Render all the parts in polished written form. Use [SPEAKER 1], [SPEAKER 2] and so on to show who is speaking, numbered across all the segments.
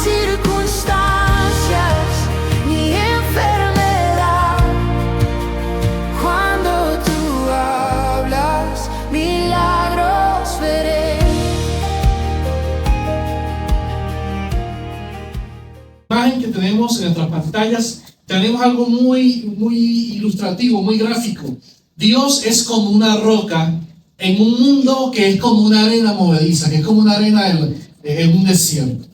[SPEAKER 1] circunstancias ni enfermedad. Cuando tú hablas, milagros veré.
[SPEAKER 2] La imagen que tenemos en nuestras pantallas, tenemos algo muy ilustrativo, muy gráfico. Dios es como una roca en un mundo que es como una arena movediza, que es como una arena en un desierto.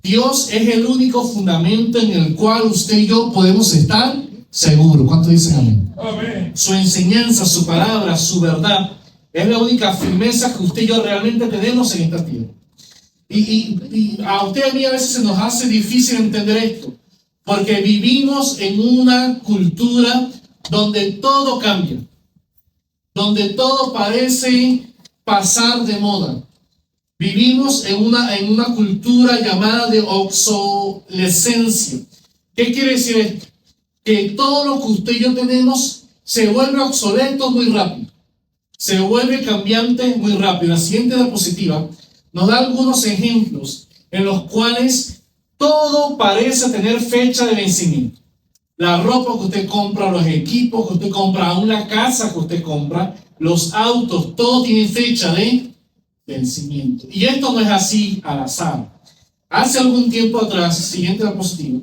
[SPEAKER 2] Dios es el único fundamento en el cual usted y yo podemos estar seguros. ¿Cuánto dicen amén? Amén. Su enseñanza, su palabra, su verdad es la única firmeza que usted y yo realmente tenemos en esta tierra. Y a usted y a mí a veces se nos hace difícil entender esto, porque vivimos en una cultura donde todo cambia, donde todo parece pasar de moda. Vivimos en una cultura llamada de obsolescencia. ¿Qué quiere decir esto? Que todo lo que usted y yo tenemos se vuelve obsoleto muy rápido, se vuelve cambiante muy rápido. La siguiente diapositiva nos da algunos ejemplos en los cuales todo parece tener fecha de vencimiento. La ropa que usted compra, los equipos que usted compra, aún la casa que usted compra, los autos, todo tiene fecha de vencimiento. Y esto no es así al azar. Hace algún tiempo atrás, siguiente diapositiva,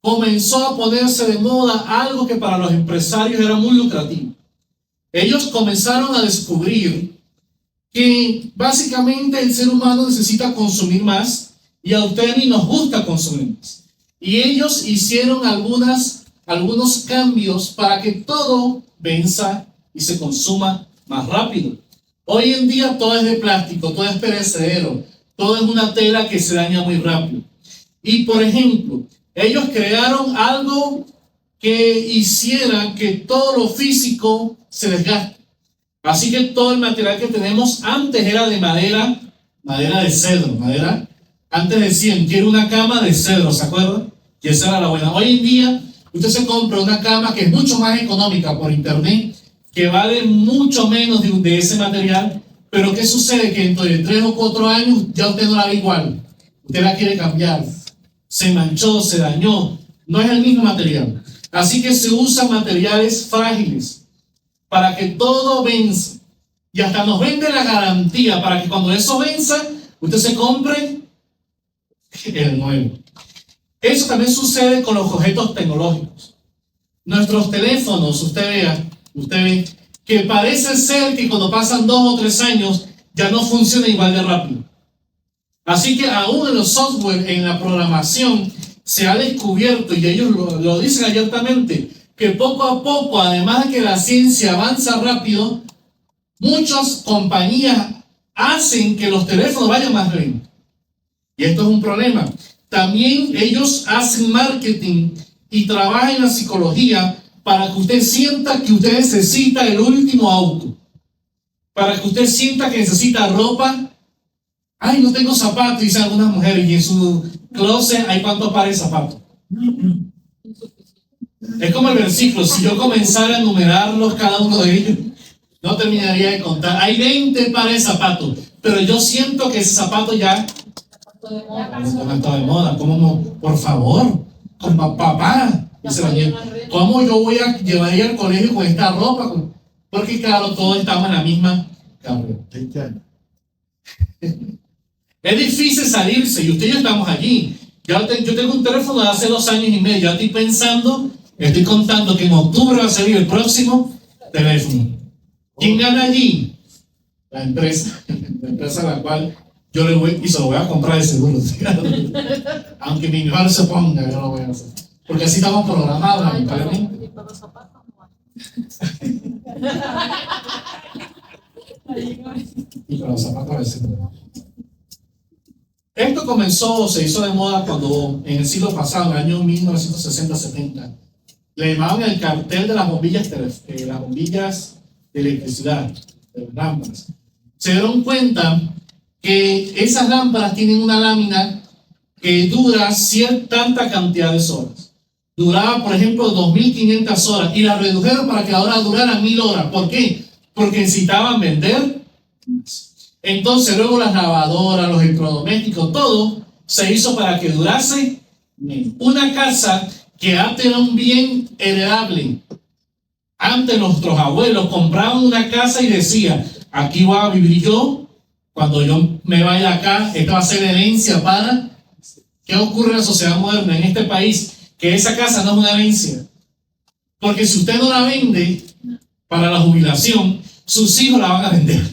[SPEAKER 2] comenzó a ponerse de moda algo que para los empresarios era muy lucrativo. Ellos comenzaron a descubrir que básicamente el ser humano necesita consumir más y a usted y a mí nos gusta consumir más. Y ellos hicieron algunos cambios para que todo venza y se consuma más rápido. Hoy en día todo es de plástico, todo es perecedero, todo es una tela que se daña muy rápido. Y por ejemplo, ellos crearon algo que hiciera que todo lo físico se desgaste. Así que todo el material que tenemos antes era de madera de cedro, antes decían, quiero una cama de cedro, ¿se acuerdan? Que esa era la buena. Hoy en día, usted se compra una cama que es mucho más económica por internet, que vale mucho menos de ese material, pero ¿qué sucede? Que dentro de 3 o 4 años ya usted no la ve igual, usted la quiere cambiar, se manchó, se dañó, no es el mismo material. Así que se usan materiales frágiles para que todo venza, y hasta nos vende la garantía para que cuando eso venza, usted se compre el nuevo. Eso también sucede con los objetos tecnológicos. Nuestros teléfonos, usted ve que parece ser que cuando pasan 2 o 3 años ya no funciona igual de rápido. Así que aún en los software, en la programación, se ha descubierto, y ellos lo dicen abiertamente, que poco a poco, además de que la ciencia avanza rápido, muchas compañías hacen que los teléfonos vayan más lento. Y esto es un problema. También ellos hacen marketing y trabajan en la psicología para que usted sienta que usted necesita el último auto, para que usted sienta que necesita ropa. Ay, no tengo zapatos, dicen algunas mujeres, y en su closet hay cuántos pares de zapatos. Es como el versículo, si yo comenzara a enumerarlos cada uno de ellos, no terminaría de contar. Hay 20 pares de zapatos, pero yo siento que ese zapato ya no está de moda. ¿Cómo? Por favor, con papá, dice la niña, ¿cómo yo voy a llevar al colegio con esta ropa? Porque claro, todos estamos en la misma carrera. Es difícil salirse, y usted y yo estamos allí. Yo tengo un teléfono de hace 2 años y medio. Ya estoy contando que en octubre va a salir el próximo teléfono. ¿Quién gana allí? La empresa a la cual yo le voy y se lo voy a comprar de seguro. Aunque mi hijo se ponga, yo lo voy a hacer. Porque así estamos programados, lamentablemente. Y con los zapatos a veces. Esto se hizo de moda cuando en el siglo pasado, en el año 1960-70, le llamaban el cartel de las bombillas de electricidad, de las lámparas. Se dieron cuenta que esas lámparas tienen una lámina que dura tanta cantidad de horas. Duraba, por ejemplo, 2.500 horas y la redujeron para que ahora durara 1.000 horas. ¿Por qué? Porque necesitaban vender más. Entonces luego las lavadoras, los electrodomésticos, todo se hizo para que durase menos. Una casa que antes era un bien heredable. Antes nuestros abuelos compraban una casa y decían, aquí voy a vivir yo, cuando yo me vaya acá, esta va a ser herencia para... ¿Qué ocurre en la sociedad moderna en este país? Que esa casa no es una herencia. Porque si usted no la vende para la jubilación, sus hijos la van a vender.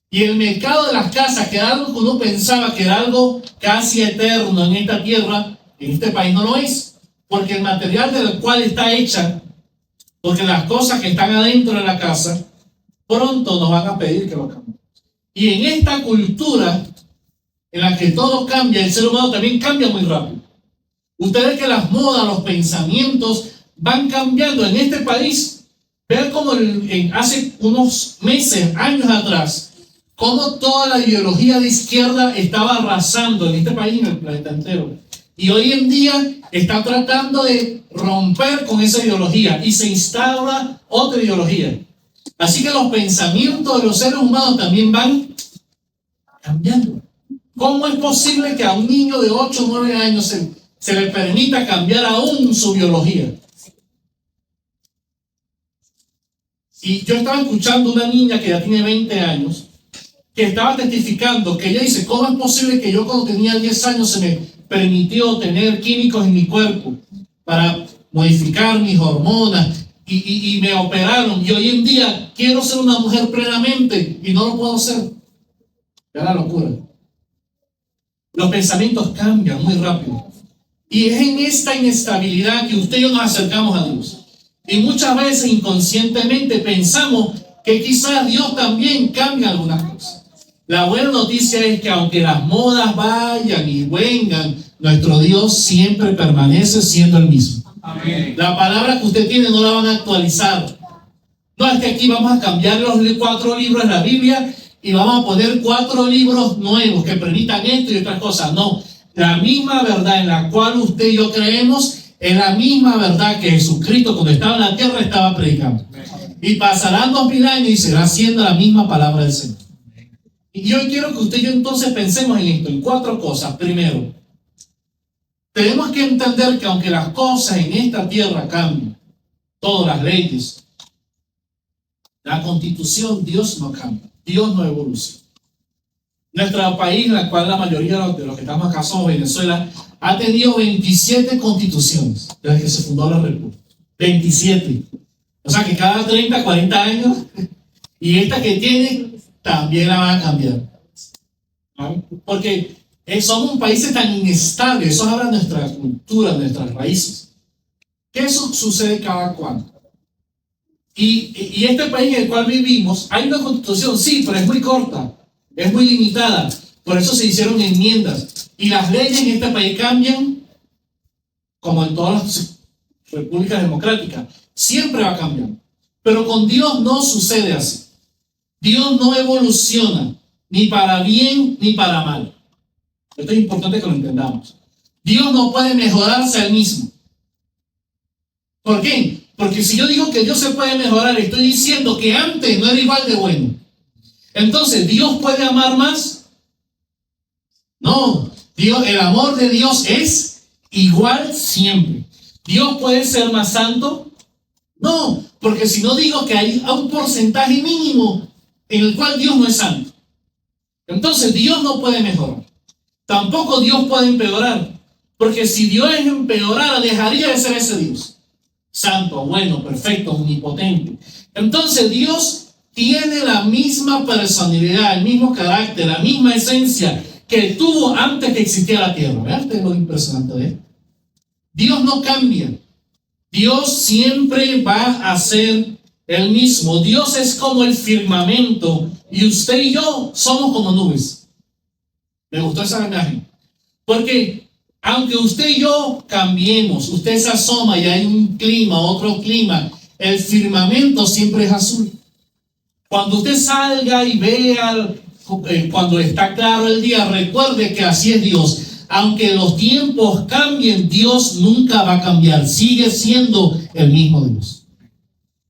[SPEAKER 2] Y el mercado de las casas, que era algo que uno pensaba que era algo casi eterno en esta tierra, en este país no lo es. Porque el material del cual está hecha, porque las cosas que están adentro de la casa, pronto nos van a pedir que lo cambien. Y en esta cultura en la que todo cambia, el ser humano también cambia muy rápido. Ustedes que las modas, los pensamientos van cambiando en este país. Vean cómo hace unos meses, años atrás, cómo toda la ideología de izquierda estaba arrasando en este país y en el planeta entero. Y hoy en día está tratando de romper con esa ideología y se instaura otra ideología. Así que los pensamientos de los seres humanos también van cambiando. ¿Cómo es posible que a un niño de 8 o 9 años se le permita cambiar aún su biología? Y yo estaba escuchando una niña que ya tiene 20 años, que estaba testificando, que ella dice, ¿cómo es posible que yo cuando tenía 10 años se me permitió tener químicos en mi cuerpo para modificar mis hormonas y me operaron? Y hoy en día quiero ser una mujer plenamente y no lo puedo ser. Es la locura. Los pensamientos cambian muy rápido. Y es en esta inestabilidad que usted y yo nos acercamos a Dios. Y muchas veces inconscientemente pensamos que quizás Dios también cambia algunas cosas. La buena noticia es que aunque las modas vayan y vengan, nuestro Dios siempre permanece siendo el mismo. Amén. La palabra que usted tiene no la van a actualizar. No es que aquí vamos a cambiar los 4 libros de la Biblia y vamos a poner 4 libros nuevos que permitan esto y otras cosas. No, la misma verdad en la cual usted y yo creemos es la misma verdad que Jesucristo cuando estaba en la tierra estaba predicando. Y pasarán 2000 años y será siendo la misma palabra del Señor. Y yo quiero que usted y yo entonces pensemos en esto, en 4 cosas. Primero, tenemos que entender que aunque las cosas en esta tierra cambian, todas las leyes, la Constitución, Dios no cambia, Dios no evoluciona. Nuestro país, en el cual la mayoría de los que estamos acá somos Venezuela, ha tenido 27 constituciones desde que se fundó la República. 27. O sea que cada 30, 40 años, y esta que tiene, también la van a cambiar. ¿No? Porque somos un país tan inestable, eso habla de nuestra cultura, de nuestras raíces. ¿Qué eso sucede cada cuánto? Y este país en el cual vivimos, hay una constitución, sí, pero es muy corta, es muy limitada. Por eso se hicieron enmiendas. Y las leyes en este país cambian, como en todas las repúblicas democráticas. Siempre va cambiando. Pero con Dios no sucede así. Dios no evoluciona, ni para bien ni para mal. Esto es importante que lo entendamos. Dios no puede mejorarse a él mismo. ¿Por qué? Porque si yo digo que Dios se puede mejorar, estoy diciendo que antes no era igual de bueno. Entonces, ¿Dios puede amar más? No. El amor de Dios es igual siempre. ¿Dios puede ser más santo? No, porque si no digo que hay un porcentaje mínimo en el cual Dios no es santo. Entonces, Dios no puede mejorar. Tampoco Dios puede empeorar. Porque si Dios empeorara, dejaría de ser ese Dios. Santo, bueno, perfecto, omnipotente. Entonces, Dios tiene la misma personalidad, el mismo carácter, la misma esencia que tuvo antes que existiera la tierra. ¿Vean lo impresionante de él? Dios no cambia. Dios siempre va a ser el mismo. Dios es como el firmamento y usted y yo somos como nubes. Me gustó esa imagen. Porque aunque usted y yo cambiemos, usted se asoma y hay un clima, otro clima, el firmamento siempre es azul. Cuando usted salga y vea cuando está claro el día, recuerde que así es Dios. Aunque los tiempos cambien, Dios nunca va a cambiar. Sigue siendo el mismo Dios.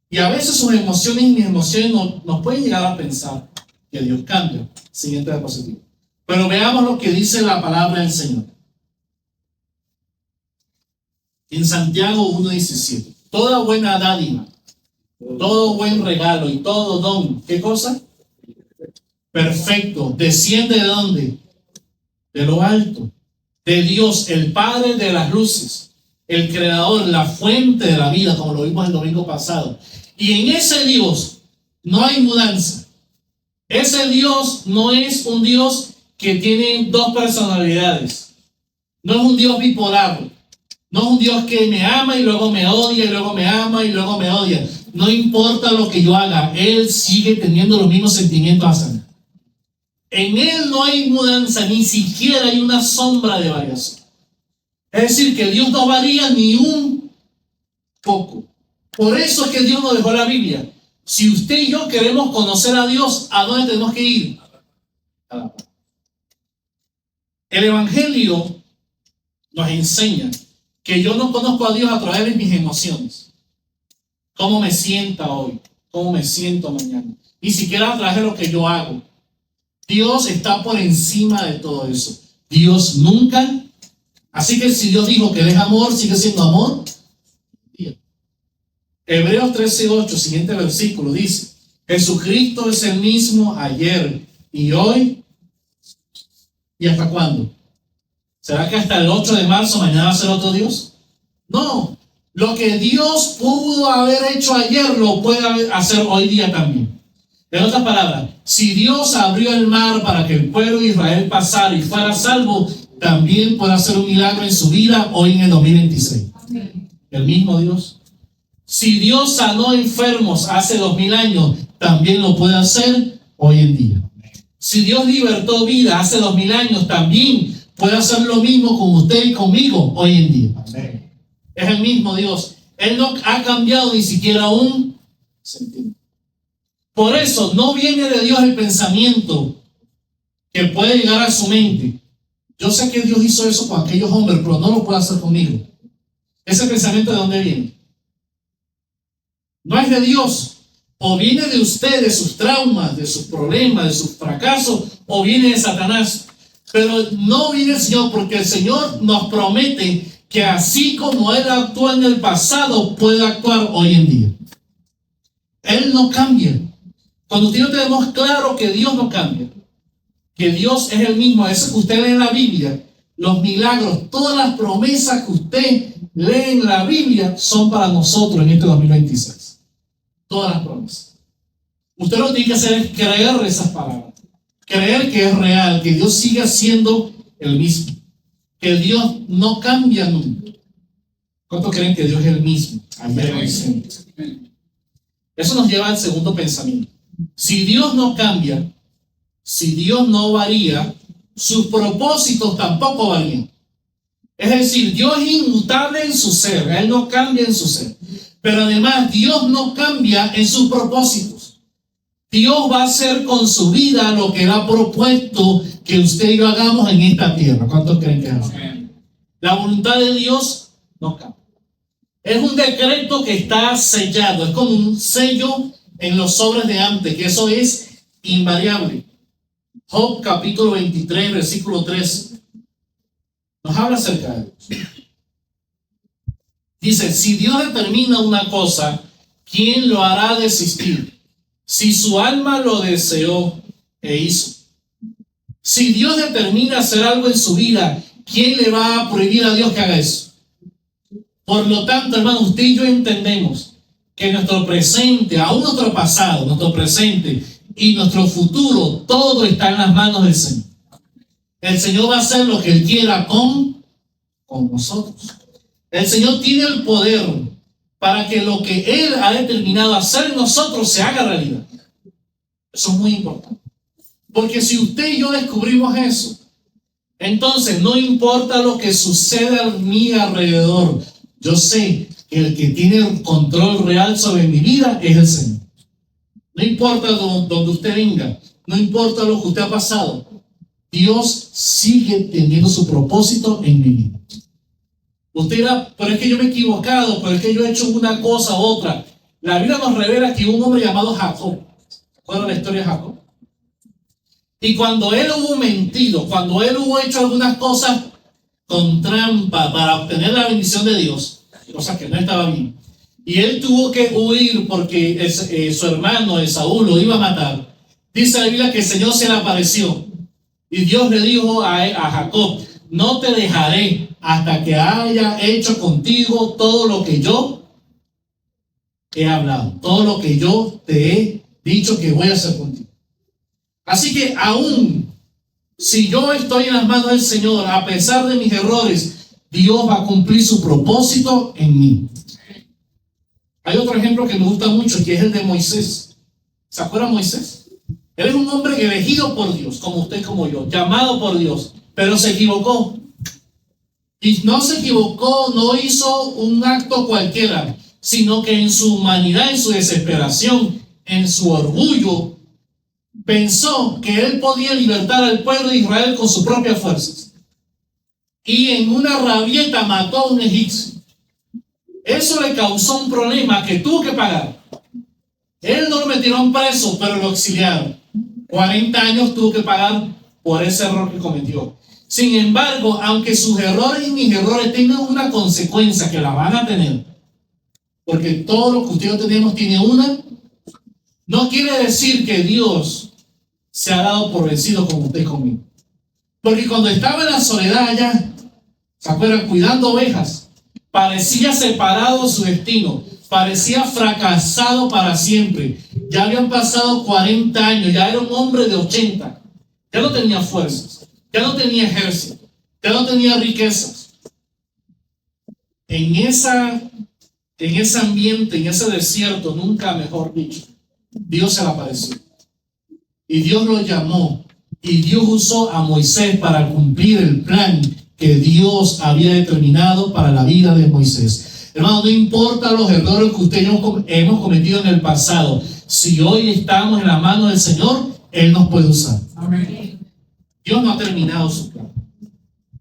[SPEAKER 2] Y a veces sus emociones y mis emociones nos pueden llegar a pensar que Dios cambia. Siguiente diapositiva. Pero veamos lo que dice la palabra del Señor. En Santiago 1:17. Toda buena dádiva, todo buen regalo y todo don, ¿qué cosa? Perfecto. ¿Desciende de dónde? De lo alto. De Dios, el Padre de las luces, el Creador, la fuente de la vida, como lo vimos el domingo pasado. Y en ese Dios no hay mudanza. Ese Dios no es un Dios que tiene dos personalidades. No es un Dios bipolar. No es un Dios que me ama y luego me odia y luego me ama y luego me odia. No importa lo que yo haga, Él sigue teniendo los mismos sentimientos hacia mí. En Él no hay mudanza, ni siquiera hay una sombra de variación. Es decir, que Dios no varía ni un poco. Por eso es que Dios nos dejó la Biblia. Si usted y yo queremos conocer a Dios, ¿a dónde tenemos que ir? A la palabra. El Evangelio nos enseña que yo no conozco a Dios a través de mis emociones. ¿Cómo me sienta hoy? ¿Cómo me siento mañana? Ni siquiera a través de lo que yo hago. Dios está por encima de todo eso. Dios nunca. Así que si Dios dijo que Él es amor, sigue siendo amor. Hebreos 13:8, siguiente versículo, dice: Jesucristo es el mismo ayer y hoy. ¿Y hasta cuándo? ¿Será que hasta el 8 de marzo mañana va a ser otro Dios? No. Lo que Dios pudo haber hecho ayer lo puede hacer hoy día también. En otras palabras, si Dios abrió el mar para que el pueblo de Israel pasara y fuera salvo, también puede hacer un milagro en su vida hoy en el 2026. El mismo Dios. Si Dios sanó enfermos hace 2000 años, también lo puede hacer hoy en día. Si Dios libertó vida hace 2000 años, también puede hacer lo mismo con usted y conmigo hoy en día. Amén. Es el mismo Dios. Él no ha cambiado ni siquiera un centímetro. Por eso no viene de Dios el pensamiento que puede llegar a su mente. Yo sé que Dios hizo eso con aquellos hombres, pero no lo puede hacer conmigo. ¿Ese pensamiento de dónde viene? No es de Dios. O viene de usted, de sus traumas, de sus problemas, de sus fracasos, o viene de Satanás. Pero no viene el Señor, porque el Señor nos promete que así como Él actuó en el pasado, puede actuar hoy en día. Él no cambia. Cuando usted y yo tenemos claro que Dios no cambia, que Dios es el mismo, eso que usted lee en la Biblia, los milagros, todas las promesas que usted lee en la Biblia son para nosotros en este 2026. Todas las promesas. Usted lo que tiene que hacer es creer esas palabras. Creer que es real, que Dios sigue siendo el mismo. Que Dios no cambia nunca. ¿Cuántos creen que Dios es el mismo? Ayer y siempre. Eso nos lleva al segundo pensamiento. Si Dios no cambia, si Dios no varía, sus propósitos tampoco varían. Es decir, Dios es inmutable en su ser, Él no cambia en su ser. Pero además, Dios no cambia en sus propósitos. Dios va a hacer con su vida lo que Él ha propuesto que usted y yo hagamos en esta tierra. ¿Cuántos creen que es así? La voluntad de Dios no cambia. Es un decreto que está sellado, es como un sello en los sobres de antes, que eso es invariable. Job capítulo 23, versículo 3, nos habla acerca de Dios. Dice, si Dios determina una cosa, ¿quién lo hará desistir? Si su alma lo deseó e hizo. Si Dios determina hacer algo en su vida, ¿quién le va a prohibir a Dios que haga eso? Por lo tanto, hermanos, usted y yo entendemos que nuestro presente, aún nuestro pasado, nuestro presente y nuestro futuro, todo está en las manos del Señor. El Señor va a hacer lo que Él quiera con nosotros. El Señor tiene el poder para que lo que Él ha determinado hacer en nosotros se haga realidad. Eso es muy importante. Porque si usted y yo descubrimos eso, entonces no importa lo que suceda a mi alrededor, yo sé que el que tiene el control real sobre mi vida es el Señor. No importa donde usted venga, no importa lo que usted ha pasado, Dios sigue teniendo su propósito en mi vida. Usted dirá, pero es que yo me he equivocado, pero es que yo he hecho una cosa u otra. La Biblia nos revela que un hombre llamado Jacob, ¿recuerdan la historia de Jacob? Y cuando él hubo mentido, cuando él hubo hecho algunas cosas con trampa para obtener la bendición de Dios, cosa que no estaba bien, y él tuvo que huir porque su hermano Esaú lo iba a matar, dice la Biblia que el Señor se le apareció y Dios le dijo a Jacob: no te dejaré hasta que haya hecho contigo todo lo que yo he hablado, todo lo que yo te he dicho que voy a hacer contigo. Así que aún si yo estoy en las manos del Señor, a pesar de mis errores, Dios va a cumplir su propósito en mí. Hay otro ejemplo que me gusta mucho, que es el de Moisés. ¿Se acuerdan de Moisés? Él es un hombre elegido por Dios, como usted y como yo, llamado por Dios, pero se equivocó. Y no se equivocó, no hizo un acto cualquiera, sino que en su humanidad, en su desesperación, en su orgullo, pensó que él podía libertar al pueblo de Israel con sus propias fuerzas. Y en una rabieta mató a un egipcio. Eso le causó un problema que tuvo que pagar. Él no lo metieron preso, pero lo exiliaron. 40 años tuvo que pagar por ese error que cometió. Sin embargo, aunque sus errores y mis errores tengan una consecuencia, que la van a tener, porque todo lo que ustedes tenemos tiene una, no quiere decir que Dios se ha dado por vencido como usted conmigo. Porque cuando estaba en la soledad allá, ¿se acuerdan? Cuidando ovejas, parecía separado de su destino, parecía fracasado para siempre. Ya habían pasado 40 años, ya era un hombre de 80, ya no tenía fuerzas, ya no tenía ejército, ya no tenía riquezas. En ese ambiente, en ese desierto, nunca mejor dicho, Dios se le apareció. Y Dios lo llamó. Y Dios usó a Moisés para cumplir el plan que Dios había determinado para la vida de Moisés. Hermano, no importa los errores que usted y yo hemos cometido en el pasado. Si hoy estamos en la mano del Señor, Él nos puede usar. Amén. Dios no ha terminado su plan.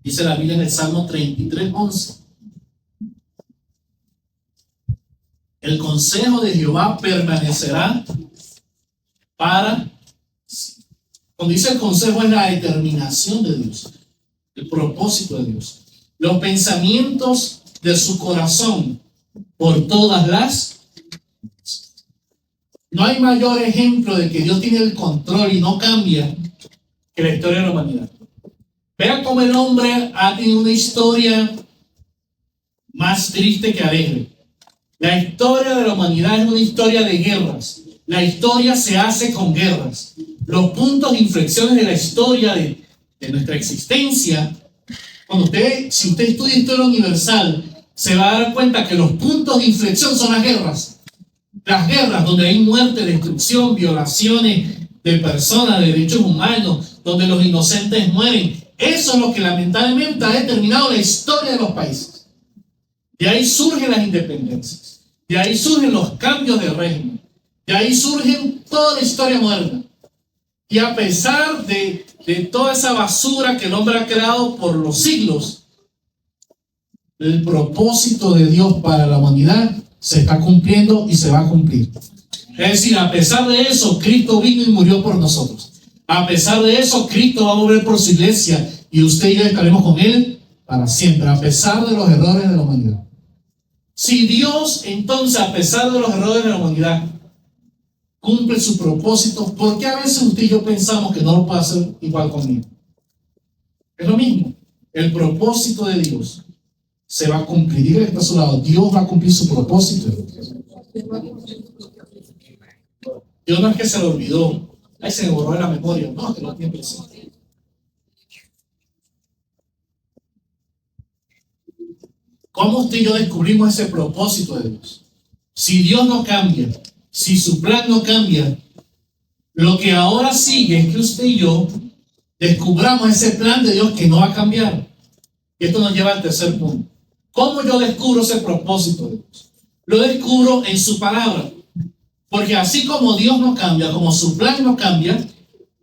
[SPEAKER 2] Dice la Biblia en el Salmo 33:11. El consejo de Jehová permanecerá para... Cuando dice el consejo, es la determinación de Dios, el propósito de Dios, los pensamientos de su corazón por todas las... No hay mayor ejemplo de que Dios tiene el control y no cambia que la historia de la humanidad. Vean cómo el hombre ha tenido una historia más triste que alegre. La historia de la humanidad es una historia de guerras. La historia se hace con guerras. Los puntos de inflexión de la historia de nuestra existencia, si usted estudia historia universal, se va a dar cuenta que los puntos de inflexión son las guerras. Las guerras donde hay muerte, destrucción, violaciones de personas, de derechos humanos, donde los inocentes mueren. Eso es lo que lamentablemente ha determinado la historia de los países. De ahí surgen las independencias. De ahí surgen los cambios de régimen. De ahí surgen toda la historia moderna. Y a pesar de toda esa basura que el hombre ha creado por los siglos, el propósito de Dios para la humanidad se está cumpliendo y se va a cumplir. Es decir, a pesar de eso, Cristo vino y murió por nosotros. A pesar de eso, Cristo va a volver por su iglesia y usted y yo estaremos con Él para siempre, a pesar de los errores de la humanidad. Si Dios, entonces, a pesar de los errores de la humanidad, cumple su propósito, ¿por qué a veces usted y yo pensamos que no lo puede hacer igual conmigo? Es lo mismo. El propósito de Dios se va a cumplir. Dígale que está a su lado, Dios va a cumplir su propósito. Dios no es que se lo olvidó, ahí se le borró de la memoria, no, que lo tiene presente. ¿Cómo usted y yo descubrimos ese propósito de Dios? Si Dios no cambia, si su plan no cambia, lo que ahora sigue es que usted y yo descubramos ese plan de Dios que no va a cambiar. Y esto nos lleva al tercer punto. ¿Cómo yo descubro ese propósito de Dios? Lo descubro en su palabra. Porque así como Dios no cambia, como su plan no cambia,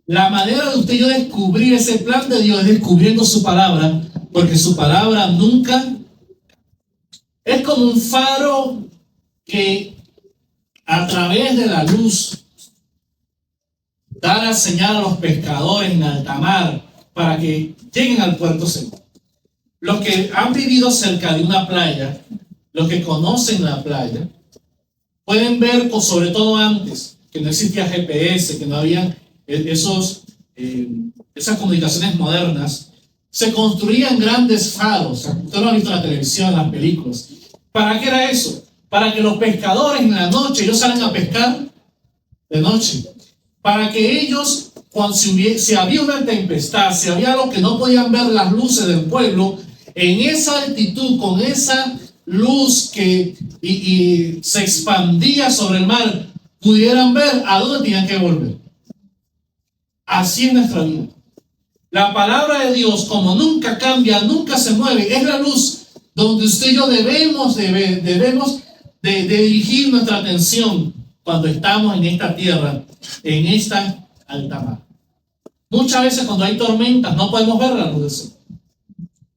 [SPEAKER 2] la manera de usted y yo descubrir ese plan de Dios es descubriendo su palabra, porque su palabra nunca es como un faro que a través de la luz dar la señal a los pescadores en alta mar para que lleguen al puerto seguro. Los que han vivido cerca de una playa, los que conocen la playa, pueden ver, sobre todo antes, que no existía GPS, que no había esas comunicaciones modernas, se construían grandes faros. Usted lo ha visto en la televisión, en las películas. ¿Para qué era eso? Para que los pescadores en la noche, ellos salen a pescar de noche, para que ellos, cuando si había una tempestad, si había algo que no podían ver las luces del pueblo, en esa altitud, con esa luz que se expandía sobre el mar, pudieran ver a dónde tenían que volver. Así es nuestra vida. La palabra de Dios, como nunca cambia, nunca se mueve, es la luz donde usted y yo debemos de dirigir nuestra atención cuando estamos en esta tierra, en esta alta mar. Muchas veces cuando hay tormentas no podemos ver la luz del sol.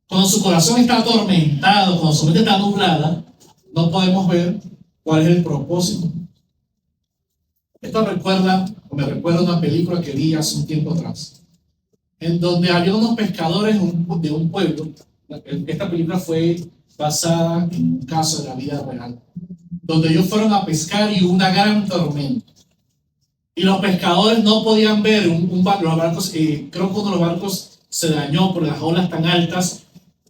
[SPEAKER 2] Cuando su corazón está atormentado, cuando su mente está nublada, no podemos ver cuál es el propósito. Esto me recuerda una película que vi hace un tiempo atrás, en donde había unos pescadores de un pueblo. Esta película fue basada en un caso de la vida real, donde ellos fueron a pescar y hubo una gran tormenta. Y los pescadores no podían ver los barcos, creo que uno de los barcos se dañó por las olas tan altas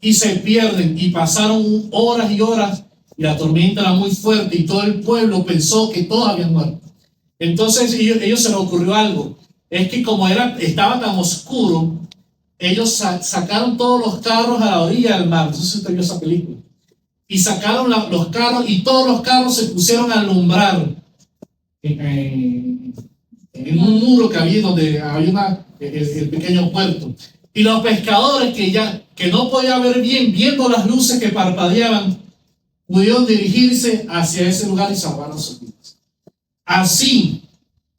[SPEAKER 2] y se pierden, y pasaron horas y horas y la tormenta era muy fuerte y todo el pueblo pensó que todos habían muerto. Entonces ellos se les ocurrió algo, es que como estaba tan oscuro, ellos sacaron todos los carros a la orilla del mar. No sé si usted vio esa película. Y sacaron los carros, y todos los carros se pusieron a alumbrar en un muro que había donde había el pequeño puerto. Y los pescadores que no podían ver bien, viendo las luces que parpadeaban, pudieron dirigirse hacia ese lugar y salvaron sus vidas. Así,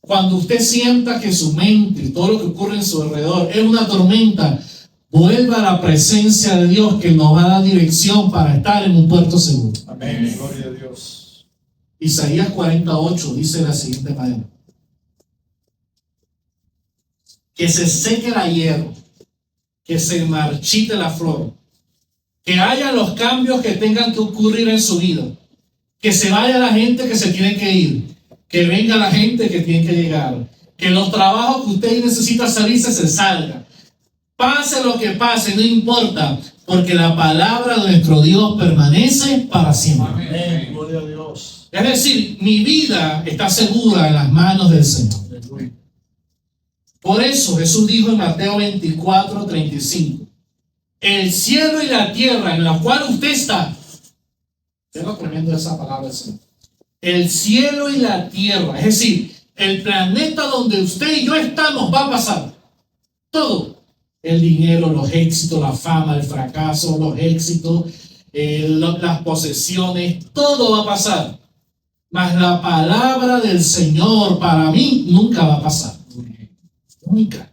[SPEAKER 2] cuando usted sienta que su mente, todo lo que ocurre en su alrededor es una tormenta, vuelva a la presencia de Dios, que nos va a dar dirección para estar en un puerto seguro.
[SPEAKER 3] Amén. Gloria a Dios.
[SPEAKER 2] Isaías 48 dice de la siguiente manera: que se seque la hierba, que se marchite la flor, que haya los cambios que tengan que ocurrir en su vida, que se vaya la gente que se tiene que ir, que venga la gente que tiene que llegar, que los trabajos que usted necesita salirse se salga. Pase lo que pase, no importa, porque la palabra de nuestro Dios permanece para siempre.
[SPEAKER 3] Amén. Gloria a Dios.
[SPEAKER 2] Es decir, mi vida está segura en las manos del Señor. Por eso Jesús dijo en Mateo 24:35: el cielo y la tierra en la cual usted está. Tengo tremendo esa palabra del Señor. El cielo y la tierra, es decir, el planeta donde usted y yo estamos, va a pasar. Todo. El dinero, los éxitos, la fama, el fracaso, los éxitos, las posesiones, todo va a pasar. Mas la palabra del Señor para mí nunca va a pasar. Nunca.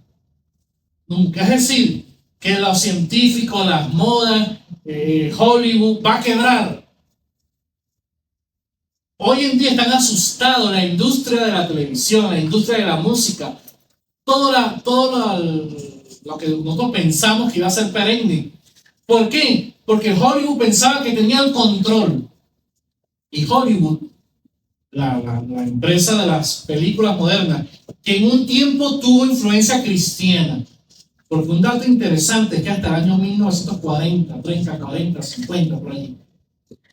[SPEAKER 2] Nunca. Es decir, que los científicos, las modas, Hollywood va a quebrar. Hoy en día están asustados la industria de la televisión, la industria de la música, todo lo que nosotros pensamos que iba a ser perenne. ¿Por qué? Porque Hollywood pensaba que tenía el control. Y Hollywood, la empresa de las películas modernas, que en un tiempo tuvo influencia cristiana. Porque un dato interesante es que hasta el año 1940, 30, 40, 50, por ahí,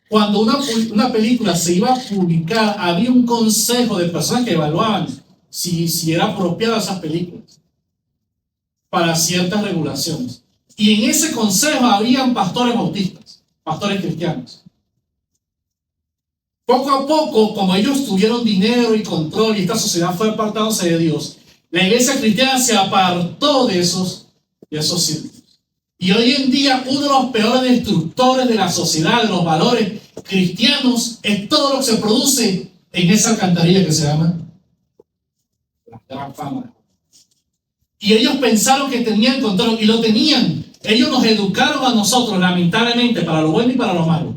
[SPEAKER 2] cuando una película se iba a publicar, había un consejo de personas que evaluaban si era apropiada esas películas para ciertas regulaciones. Y en ese consejo habían pastores bautistas, pastores cristianos. Poco a poco, como ellos tuvieron dinero y control y esta sociedad fue apartándose de Dios, la iglesia cristiana se apartó de esos círculos. Y hoy en día uno de los peores destructores de la sociedad, de los valores cristianos, es todo lo que se produce en esa alcantarilla que se llama la gran fama. Y ellos pensaron que tenían control, y lo tenían. Ellos nos educaron a nosotros, lamentablemente, para lo bueno y para lo malo.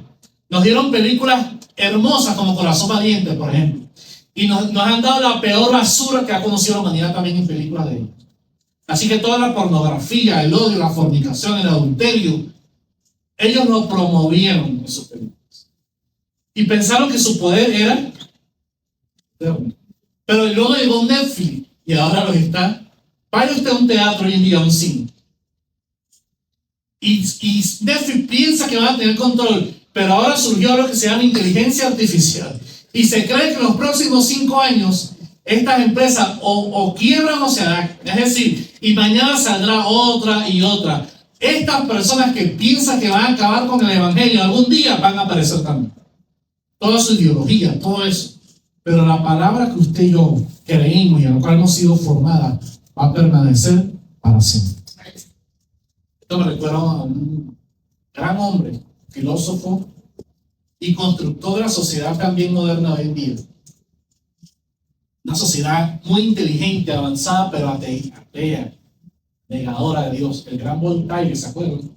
[SPEAKER 2] Nos dieron películas hermosas como Corazón Valiente, por ejemplo. Y nos han dado la peor basura que ha conocido la humanidad también en películas de ellos. Así que toda la pornografía, el odio, la fornicación, el adulterio, ellos lo promovieron en sus películas. Y pensaron que su poder era... Pero luego llegó Netflix y ahora los está... Vaya usted a un teatro hoy en día, a un cine. Y Netflix piensa que va a tener control, pero ahora surgió lo que se llama inteligencia artificial. Y se cree que en los próximos 5 años estas empresas o quiebran o se adaptan. Es decir, y mañana saldrá otra y otra. Estas personas que piensan que van a acabar con el evangelio algún día van a aparecer también. Toda su ideología, todo eso. Pero la palabra que usted y yo creímos y a la cual hemos sido formadas va a permanecer para siempre. Esto me recuerda a un gran hombre, filósofo y constructor de la sociedad también moderna hoy en día. Una sociedad muy inteligente, avanzada, pero atea, negadora de Dios. El gran Voltaire, ¿se acuerdan?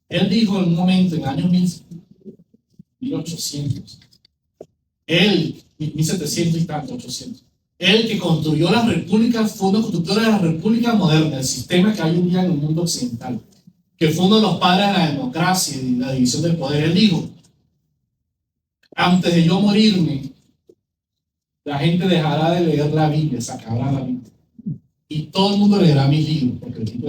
[SPEAKER 2] Él dijo en un momento, en el año 1800, 1700 y tanto, 800, él que construyó las repúblicas, fue uno constructor de la república moderna, el sistema que hay hoy en día en el mundo occidental, que fue uno de los padres de la democracia y la división del poder. Él dijo: antes de yo morirme, la gente dejará de leer la Biblia, se acabará la Biblia, y todo el mundo leerá mis libros, porque el tipo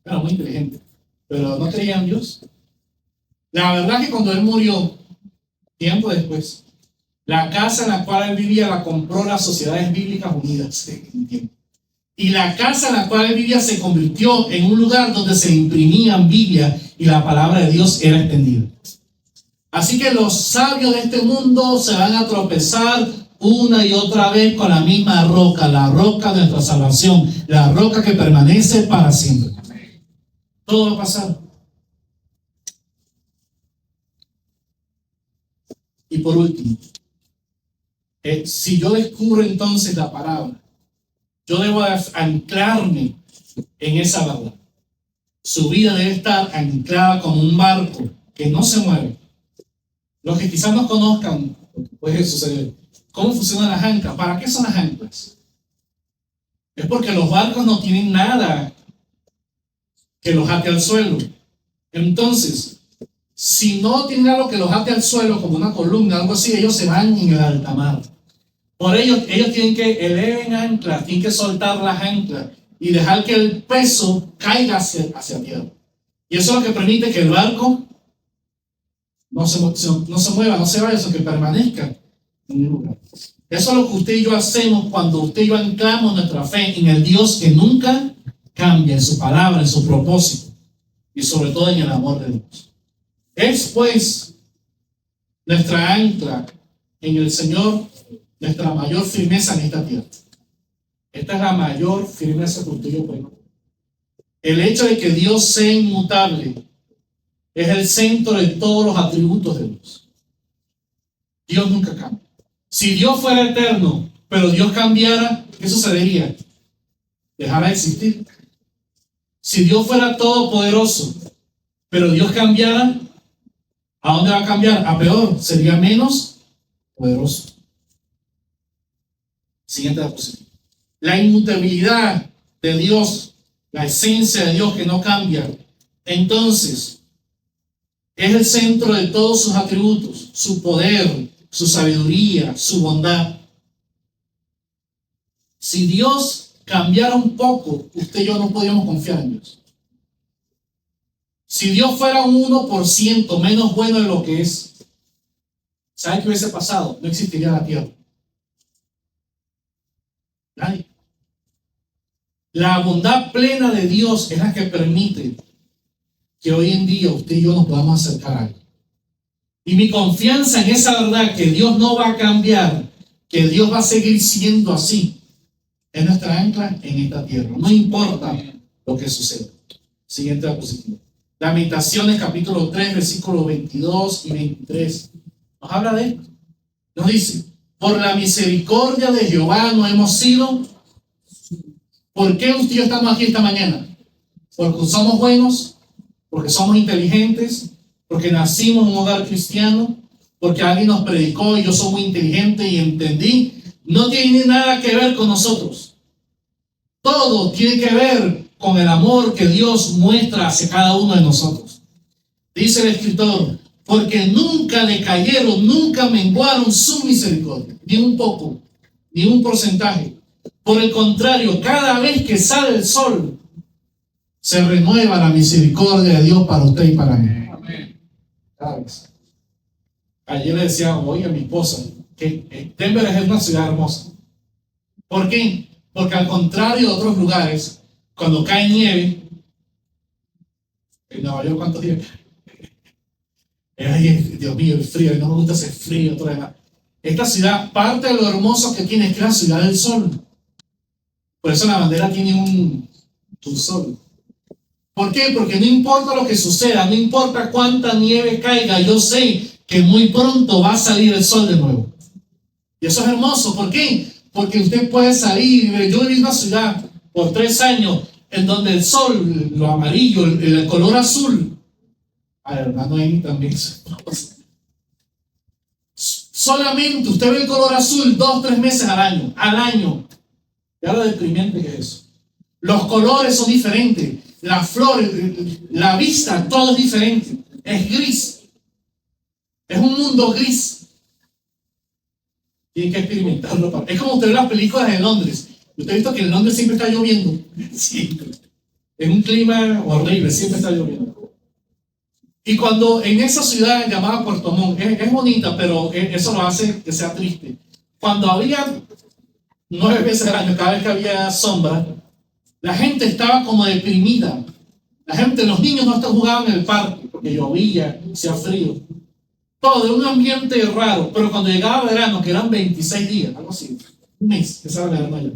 [SPEAKER 2] era muy inteligente, pero no creía en Dios. La verdad que cuando él murió, tiempo después, la casa en la cual él vivía la compró las Sociedades Bíblicas Unidas. Y la casa en la cual él vivía se convirtió en un lugar donde se imprimían Biblias y la palabra de Dios era extendida. Así que los sabios de este mundo se van a tropezar una y otra vez con la misma roca, la roca de nuestra salvación, la roca que permanece para siempre. Todo va a pasar. Y por último, si yo descubro entonces la palabra, yo debo anclarme en esa verdad. Su vida debe estar anclada como un barco que no se mueve. Los que quizás no conozcan, puede suceder, cómo funcionan las anclas. ¿Para qué son las anclas? Es porque los barcos no tienen nada que los ate al suelo. Entonces, si no tienen algo que los ate al suelo, como una columna, algo así, ellos se van en el alta mar. Por ello, ellos tienen que elevar anclas, tienen que soltar las anclas y dejar que el peso caiga hacia tierra. Y eso es lo que permite que el barco no se mueva, no se vaya, sino que permanezca en un lugar. Eso es lo que usted y yo hacemos cuando usted y yo anclamos nuestra fe en el Dios que nunca cambia, en su palabra, en su propósito y sobre todo en el amor de Dios. Es pues nuestra ancla en el Señor, nuestra mayor firmeza en esta tierra. Esta es la mayor firmeza que usted y yo podemos. El hecho de que Dios sea inmutable es el centro de todos los atributos de Dios. Dios nunca cambia. Si Dios fuera eterno, pero Dios cambiara, ¿qué sucedería? Dejará de existir. Si Dios fuera todopoderoso, pero Dios cambiara, ¿a dónde va a cambiar? A peor, sería menos poderoso. Siguiente diapositiva. La inmutabilidad de Dios, la esencia de Dios que no cambia, entonces es el centro de todos sus atributos, su poder, su sabiduría, su bondad. Si Dios cambiara un poco, usted y yo no podríamos confiar en Dios. Si Dios fuera un 1% menos bueno de lo que es, ¿sabe qué hubiese pasado? No existiría la tierra. Nadie. La bondad plena de Dios es la que permite que hoy en día usted y yo nos podamos acercar a Él. Y mi confianza en esa verdad que Dios no va a cambiar, que Dios va a seguir siendo así, es nuestra ancla en esta tierra. No importa lo que suceda. Siguiente diapositiva. Lamentaciones capítulo 3, versículos 22 y 23. Nos habla de esto. Nos dice: por la misericordia de Jehová no hemos sido. ¿Por qué usted y yo estamos aquí esta mañana? Porque somos buenos, porque somos inteligentes, porque nacimos en un hogar cristiano, porque alguien nos predicó y yo soy muy inteligente y entendí, no tiene nada que ver con nosotros. Todo tiene que ver con el amor que Dios muestra hacia cada uno de nosotros. Dice el escritor, porque nunca decayeron, nunca menguaron su misericordia, ni un poco, ni un porcentaje. Por el contrario, cada vez que sale el sol, se renueva la misericordia de Dios para usted y para mí. Cada vez. Ayer le decía hoy a mi esposa que Denver es una ciudad hermosa. ¿Por qué? Porque al contrario de otros lugares, cuando cae nieve, en Nueva York, ¿cuántos días? Ay, Dios mío, el frío, no me gusta ese frío, todo demás. Esta ciudad, parte de lo hermoso que tiene es que es la ciudad del sol. Por eso la bandera tiene un sol. ¿Por qué? Porque no importa lo que suceda, no importa cuánta nieve caiga, yo sé que muy pronto va a salir el sol de nuevo. Y eso es hermoso. ¿Por qué? Porque usted puede salir. Yo viví en una ciudad por 3 años en donde el sol, lo amarillo, el color azul. Ay, hermano, ahí también. Solamente usted ve el color azul 2-3 meses al año. Al año. Ya lo deprimente que es eso. Los colores son diferentes. Las flores, la vista, todo es diferente. Es gris. Es un mundo gris. Tienen que experimentarlo. Es como usted ve las películas de Londres. Usted ha visto que en Londres siempre está lloviendo. Siempre. Es un clima horrible, siempre está lloviendo. Y cuando en esa ciudad llamada Puerto Montt, es bonita, pero eso lo hace que sea triste. Cuando había 9 veces al año, cada vez que había sombra, la gente estaba como deprimida. Los niños no jugaban en el parque porque llovía, hacía frío. Todo de un ambiente raro. Pero cuando llegaba verano, que eran 26 días, algo así, un mes, esa era verano ya.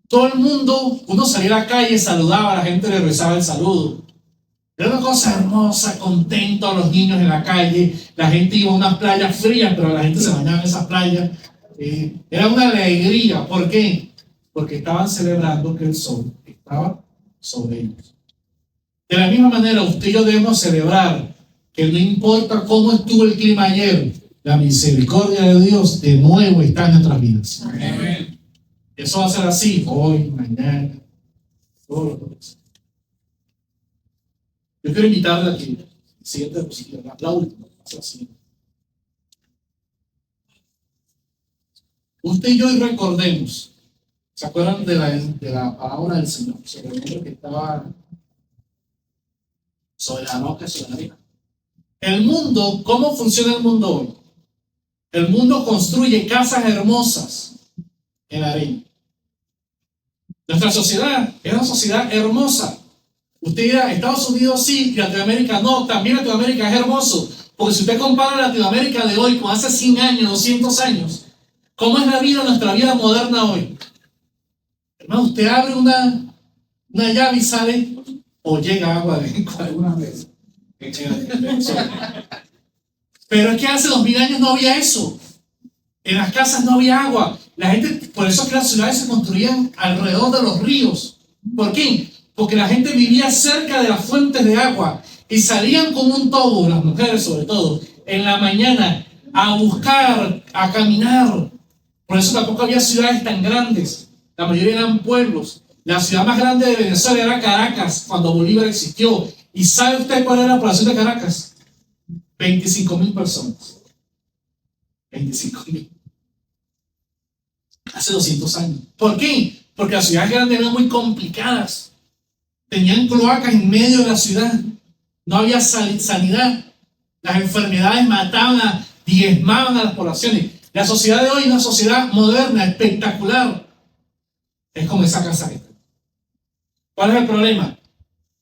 [SPEAKER 2] Todo el mundo, uno salía a la calle, saludaba, a la gente le rezaba el saludo. Era una cosa hermosa, contento a los niños en la calle. La gente iba a unas playas frías, pero la gente se bañaba en esas playas. Era una alegría. ¿Por qué? Porque estaban celebrando que el sol estaba sobre ellos. De la misma manera, usted y yo debemos celebrar que no importa cómo estuvo el clima ayer, la misericordia de Dios de nuevo está en nuestras vidas. Amén. Eso va a ser así hoy, mañana, todos los días. Yo quiero invitarle a que siguiente diapositiva, la última, así. Usted y yo hoy recordemos, ¿se acuerdan de la palabra del Señor? Sobre el hombre que estaba sobre la roca, sobre la arena. El mundo, ¿cómo funciona el mundo hoy? El mundo construye casas hermosas en la arena. Nuestra sociedad es una sociedad hermosa. Usted dirá, Estados Unidos sí, y Latinoamérica no. También Latinoamérica es hermoso. Porque si usted compara Latinoamérica de hoy con hace 100 años, 200 años, ¿cómo es la vida, nuestra vida moderna hoy? Hermano, usted abre una llave y sale, o llega agua de alguna vez. Pero es que hace 2000 años no había eso. En las casas no había agua. La gente, por eso es que las ciudades se construían alrededor de los ríos. ¿Por qué? Porque la gente vivía cerca de las fuentes de agua y salían con un tobo, las mujeres sobre todo, en la mañana a buscar, a caminar. Por eso tampoco había ciudades tan grandes. La mayoría eran pueblos. La ciudad más grande de Venezuela era Caracas, cuando Bolívar existió. ¿Y sabe usted cuál era la población de Caracas? 25,000 personas. 25,000. Hace 200 años. ¿Por qué? Porque las ciudades grandes eran muy complicadas. Tenían cloacas en medio de la ciudad. No había sanidad. Las enfermedades mataban, diezmaban a las poblaciones. La sociedad de hoy es una sociedad moderna, espectacular. Es como esa casa esta. ¿Cuál es el problema?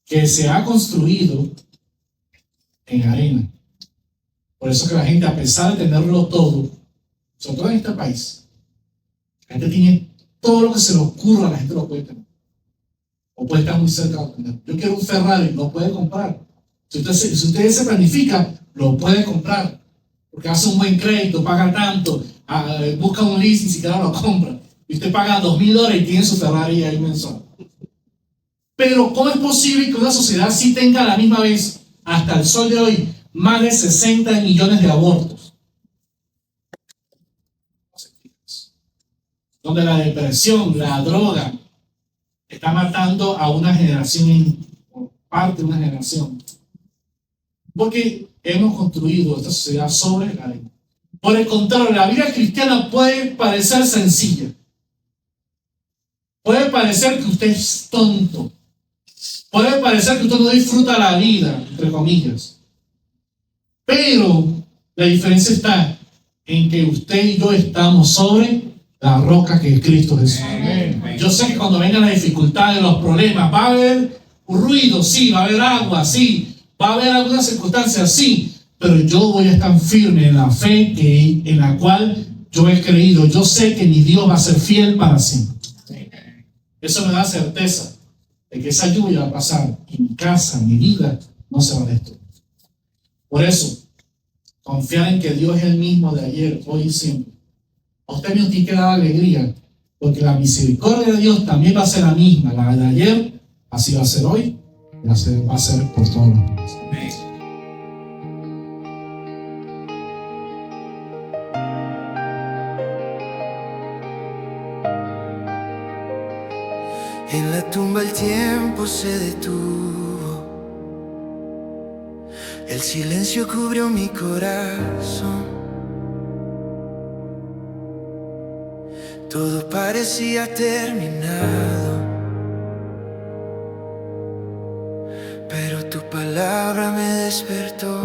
[SPEAKER 2] Que se ha construido en arena. Por eso que la gente, a pesar de tenerlo todo, sobre todo en este país, la gente tiene todo lo que se le ocurra, la gente lo puede tener. O puede estar muy cerca de obtener. Yo quiero un Ferrari, lo puede comprar. Si usted se planifica, lo puede comprar. Porque hace un buen crédito, paga tanto, busca un leasing, si siquiera lo compra. Y usted paga $2,000 y tiene su Ferrari ahí mensual. Pero ¿cómo es posible que una sociedad sí tenga a la misma vez, hasta el sol de hoy, más de 60 millones de abortos. Donde la depresión, la droga, está matando a una generación, parte de una generación. Porque hemos construido esta sociedad sobre la ley. Por el contrario, la vida cristiana puede parecer sencilla. Puede parecer que usted es tonto. Puede parecer que usted no disfruta la vida, entre comillas. Pero la diferencia está en que usted y yo estamos sobre la roca que es Cristo Jesús. Yo sé que cuando vengan las dificultades, los problemas, va a haber ruido, sí, va a haber agua, sí, va a haber algunas circunstancias, sí, pero yo voy a estar firme en la fe en la cual yo he creído. Yo sé que mi Dios va a ser fiel para siempre. Eso me da certeza de que esa lluvia va a pasar y mi casa, mi vida, no se va a destruir. Por eso, confiar en que Dios es el mismo de ayer, hoy y siempre. A usted no tiene que dar alegría, porque la misericordia de Dios también va a ser la misma. La de ayer, así va a ser hoy, y va a ser por todos los días.
[SPEAKER 1] En la tumba el tiempo se detuvo, el silencio cubrió mi corazón. Todo parecía terminado, pero tu palabra me despertó.